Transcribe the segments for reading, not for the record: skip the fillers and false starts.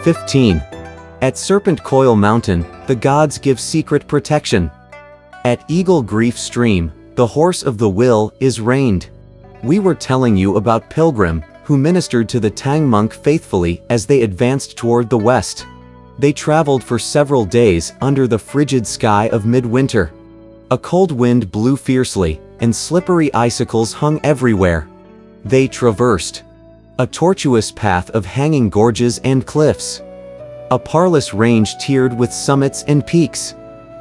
15. At Serpent Coil Mountain, the gods give secret protection. At Eagle Grief Stream, the horse of the will is reined. We were telling you about Pilgrim, who ministered to the Tang monk faithfully as they advanced toward the west. They traveled for several days under the frigid sky of midwinter. A cold wind blew fiercely, and slippery icicles hung everywhere. They traversed a tortuous path of hanging gorges and cliffs. A parlous range tiered with summits and peaks.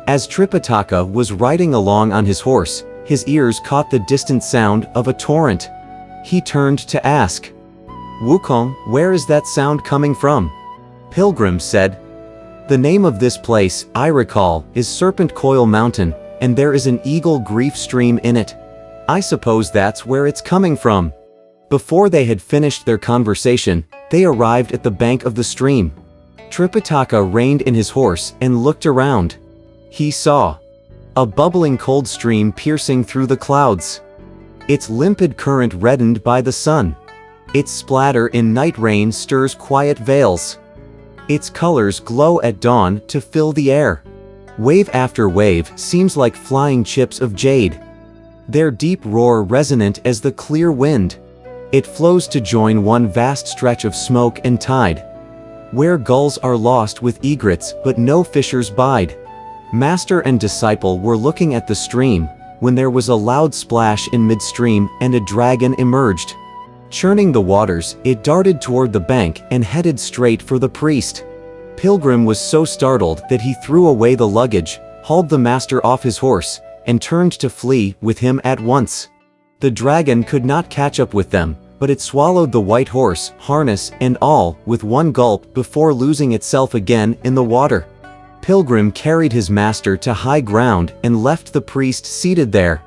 As Tripitaka was riding along on his horse, his ears caught the distant sound of a torrent. He turned to ask, "Wukong, where is that sound coming from?" Pilgrim said, "The name of this place, I recall, is Serpent Coil Mountain, and there is an Eagle Grief Stream in it. I suppose that's where it's coming from." Before they had finished their conversation, they arrived at the bank of the stream. Tripitaka reined in his horse and looked around. He saw a bubbling cold stream piercing through the clouds. Its limpid current reddened by the sun. Its splatter in night rain stirs quiet vales. Its colors glow at dawn to fill the air. Wave after wave seems like flying chips of jade. Their deep roar resonant as the clear wind. It flows to join one vast stretch of smoke and tide, where gulls are lost with egrets but no fishers bide. Master and disciple were looking at the stream, when there was a loud splash in midstream and a dragon emerged. Churning the waters, it darted toward the bank and headed straight for the priest. Pilgrim was so startled that he threw away the luggage, hauled the master off his horse, and turned to flee with him at once. The dragon could not catch up with them, but it swallowed the white horse, harness and all, with one gulp before losing itself again in the water. Pilgrim carried his master to high ground and left the priest seated there.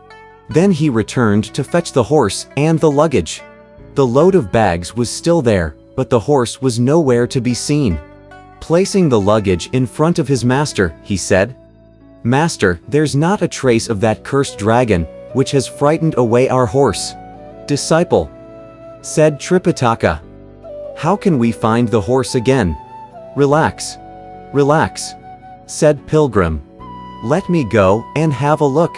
Then he returned to fetch the horse and the luggage. The load of bags was still there, but the horse was nowhere to be seen. Placing the luggage in front of his master, he said, "Master, there's not a trace of that cursed dragon, which has frightened away our horse." "Disciple," said Tripitaka, "how can we find the horse again?" "Relax. Relax," said Pilgrim. "Let me go and have a look."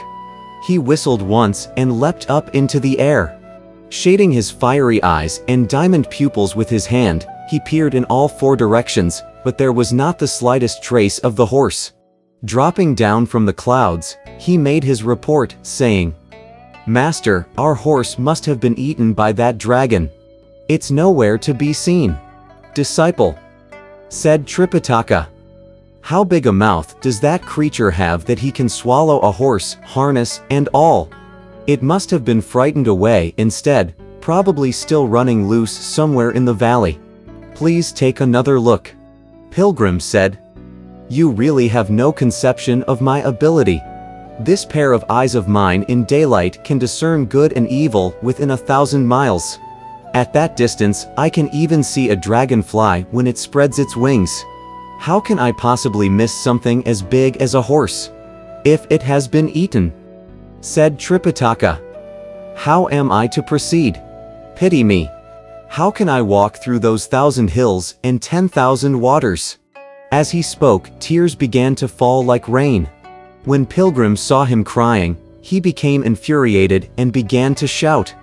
He whistled once and leapt up into the air. Shading his fiery eyes and diamond pupils with his hand, he peered in all four directions, but there was not the slightest trace of the horse. Dropping down from the clouds, he made his report, saying, "Master, our horse must have been eaten by that dragon. It's nowhere to be seen." "Disciple," said Tripitaka, "how big a mouth does that creature have that he can swallow a horse, harness, and all? It must have been frightened away instead, probably still running loose somewhere in the valley. Please take another look." Pilgrim said, "You really have no conception of my ability. This pair of eyes of mine in daylight can discern good and evil within 1,000 miles. At that distance, I can even see a dragonfly when it spreads its wings. How can I possibly miss something as big as a horse? If it has been eaten," said Tripitaka, "how am I to proceed? Pity me. How can I walk through those 1,000 hills and 10,000 waters?" As he spoke, tears began to fall like rain. When Pilgrim saw him crying, he became infuriated and began to shout,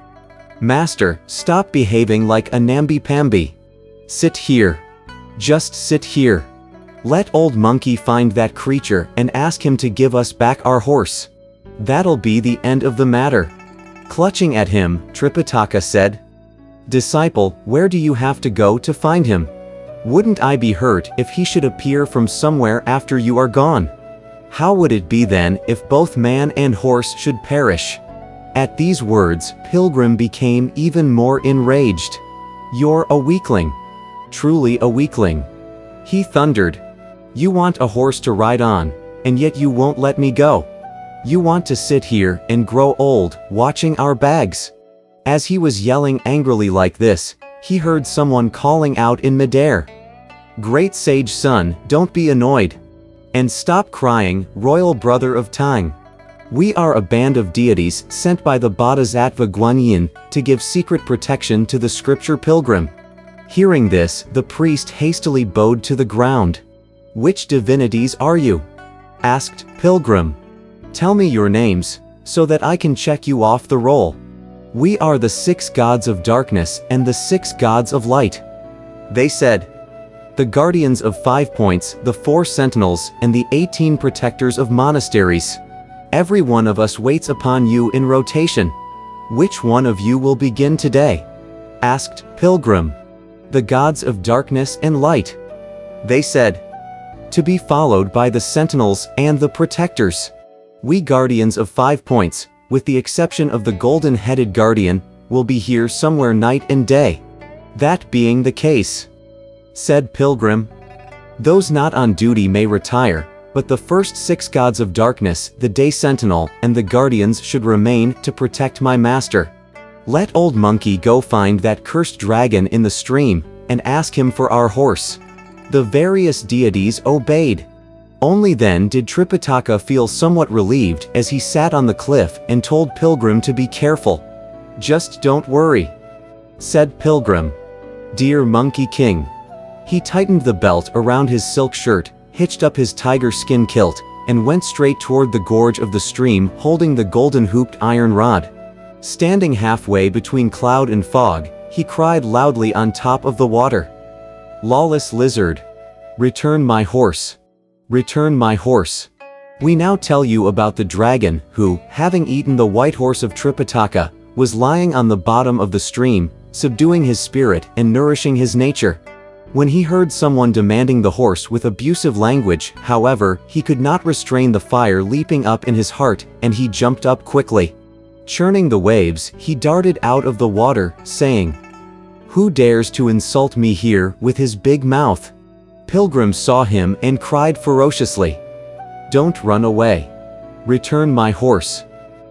"Master, stop behaving like a namby-pamby. Sit here. Just sit here. Let Old Monkey find that creature and ask him to give us back our horse. That'll be the end of the matter." Clutching at him, Tripitaka said, "Disciple, where do you have to go to find him? Wouldn't I be hurt if he should appear from somewhere after you are gone? How would it be then if both man and horse should perish?" At these words, Pilgrim became even more enraged. "You're a weakling. Truly a weakling," he thundered. "You want a horse to ride on, and yet you won't let me go. You want to sit here and grow old, watching our bags." As he was yelling angrily like this, he heard someone calling out in midair, "Great sage son, don't be annoyed. And stop crying, royal brother of Tang. We are a band of deities sent by the Bodhisattva Guanyin to give secret protection to the scripture Pilgrim. Hearing this, the priest hastily bowed to the ground. "Which divinities are you?" asked Pilgrim. "Tell me your names, so that I can check you off the roll." "We are the 6 gods of darkness and the 6 gods of light," they said. "The guardians of 5 points, the 4 sentinels, and the 18 protectors of monasteries. Every one of us waits upon you in rotation. Which one of you will begin today?" asked Pilgrim. "The gods of darkness and light," they said. "To be followed by the sentinels and the protectors. We guardians of 5 points, with the exception of the golden-headed guardian, will be here somewhere night and day." "That being the case," said Pilgrim, "those not on duty may retire, but the first 6 gods of darkness, the day sentinel, and the guardians should remain to protect my master. Let Old Monkey go find that cursed dragon in the stream, and ask him for our horse." The various deities obeyed. Only then did Tripitaka feel somewhat relieved as he sat on the cliff and told Pilgrim to be careful. "Just don't worry," said Pilgrim. "Dear Monkey King." He tightened the belt around his silk shirt, hitched up his tiger skin kilt, and went straight toward the gorge of the stream holding the golden-hooped iron rod. Standing halfway between cloud and fog, he cried loudly on top of the water. "Lawless lizard! Return my horse! Return my horse!" We now tell you about the dragon who, having eaten the white horse of Tripitaka, was lying on the bottom of the stream, subduing his spirit and nourishing his nature. When he heard someone demanding the horse with abusive language, however, he could not restrain the fire leaping up in his heart, and he jumped up quickly. Churning the waves, he darted out of the water, saying, "Who dares to insult me here with his big mouth?" Pilgrim saw him and cried ferociously, "Don't run away. Return my horse."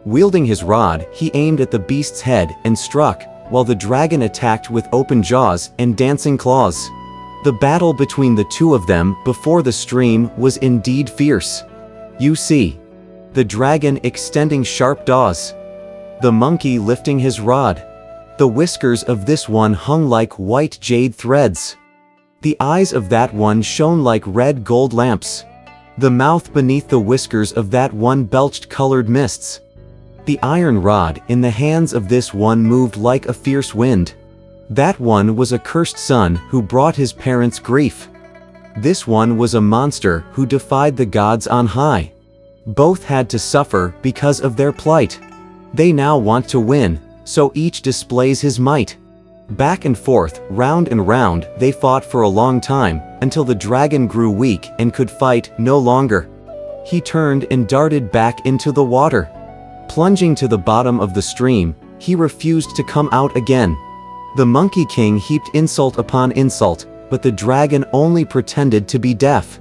Wielding his rod, he aimed at the beast's head and struck, while the dragon attacked with open jaws and dancing claws. The battle between the two of them before the stream was indeed fierce. You see the dragon extending sharp jaws, the monkey lifting his rod. The whiskers of this one hung like white jade threads. The eyes of that one shone like red gold lamps. The mouth beneath the whiskers of that one belched colored mists. The iron rod in the hands of this one moved like a fierce wind. That one was a cursed son who brought his parents grief. This one was a monster who defied the gods on high. Both had to suffer because of their plight. They now want to win, so each displays his might. Back and forth, round and round, they fought for a long time, until the dragon grew weak and could fight no longer. He turned and darted back into the water. Plunging to the bottom of the stream, he refused to come out again. The Monkey King heaped insult upon insult, but the dragon only pretended to be deaf.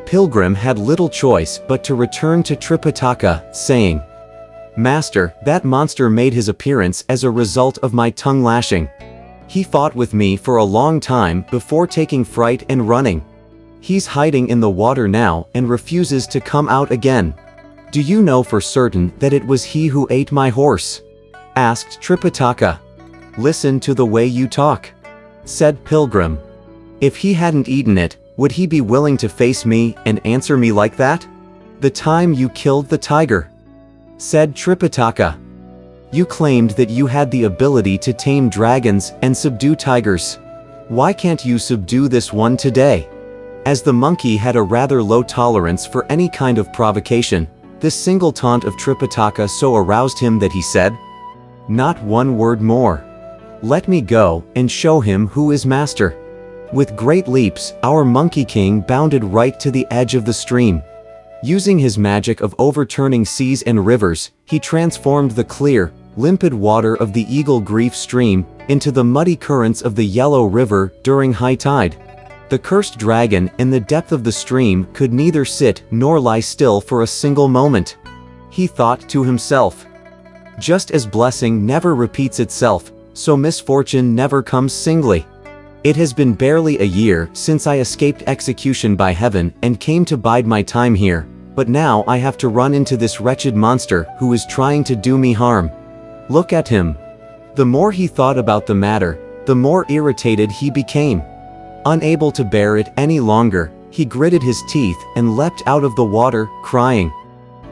Pilgrim had little choice but to return to Tripitaka, saying, "Master, that monster made his appearance as a result of my tongue lashing. He fought with me for a long time before taking fright and running. He's hiding in the water now and refuses to come out again. Do you know for certain that it was he who ate my horse?" asked Tripitaka. "Listen to the way you talk," said Pilgrim. "If he hadn't eaten it, would he be willing to face me and answer me like that? The time you killed the tiger," said Tripitaka. "You claimed that you had the ability to tame dragons and subdue tigers. Why can't you subdue this one today?" As the monkey had a rather low tolerance for any kind of provocation, this single taunt of Tripitaka so aroused him that he said, "Not one word more. Let me go and show him who is master." With great leaps, our Monkey King bounded right to the edge of the stream. Using his magic of overturning seas and rivers, he transformed the clear, limpid water of the Eagle Grief stream into the muddy currents of the Yellow River during high tide. The cursed dragon in the depth of the stream could neither sit nor lie still for a single moment. He thought to himself, "Just as blessing never repeats itself, so misfortune never comes singly. It has been barely a year since I escaped execution by heaven and came to bide my time here, but now I have to run into this wretched monster who is trying to do me harm. Look at him." The more he thought about the matter, the more irritated he became. Unable to bear it any longer, he gritted his teeth and leapt out of the water, crying,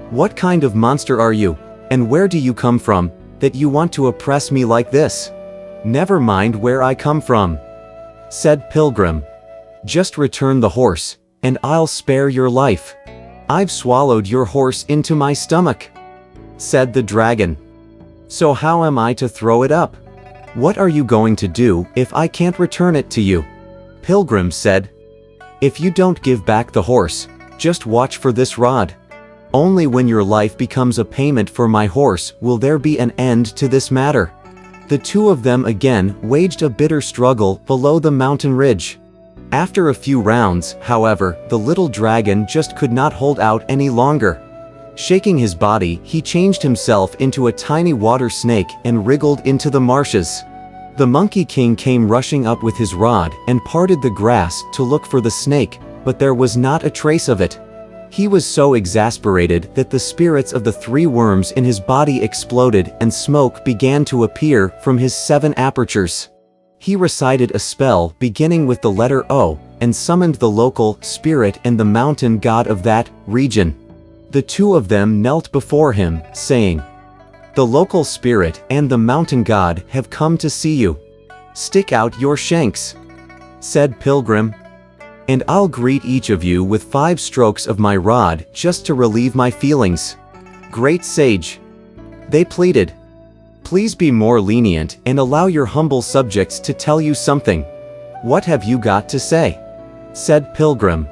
"What kind of monster are you? And where do you come from, that you want to oppress me like this?" "Never mind where I come from," said Pilgrim. "Just return the horse, and I'll spare your life." "I've swallowed your horse into my stomach," said the dragon. "So how am I to throw it up?" "What are you going to do if I can't return it to you?" Pilgrim said. "If you don't give back the horse, just watch for this rod. Only when your life becomes a payment for my horse will there be an end to this matter." The two of them again waged a bitter struggle below the mountain ridge. After a few rounds, however, the little dragon just could not hold out any longer. Shaking his body, he changed himself into a tiny water snake and wriggled into the marshes. The Monkey King came rushing up with his rod and parted the grass to look for the snake, but there was not a trace of it. He was so exasperated that the spirits of the 3 worms in his body exploded and smoke began to appear from his 7 apertures. He recited a spell beginning with the letter O, and summoned the local spirit and the mountain god of that region. The 2 of them knelt before him, saying, "The local spirit and the mountain god have come to see you. Stick out your shanks," said Pilgrim, "and I'll greet each of you with 5 strokes of my rod just to relieve my feelings." "Great sage," they pleaded, "please be more lenient and allow your humble subjects to tell you something." "What have you got to say?" said Pilgrim.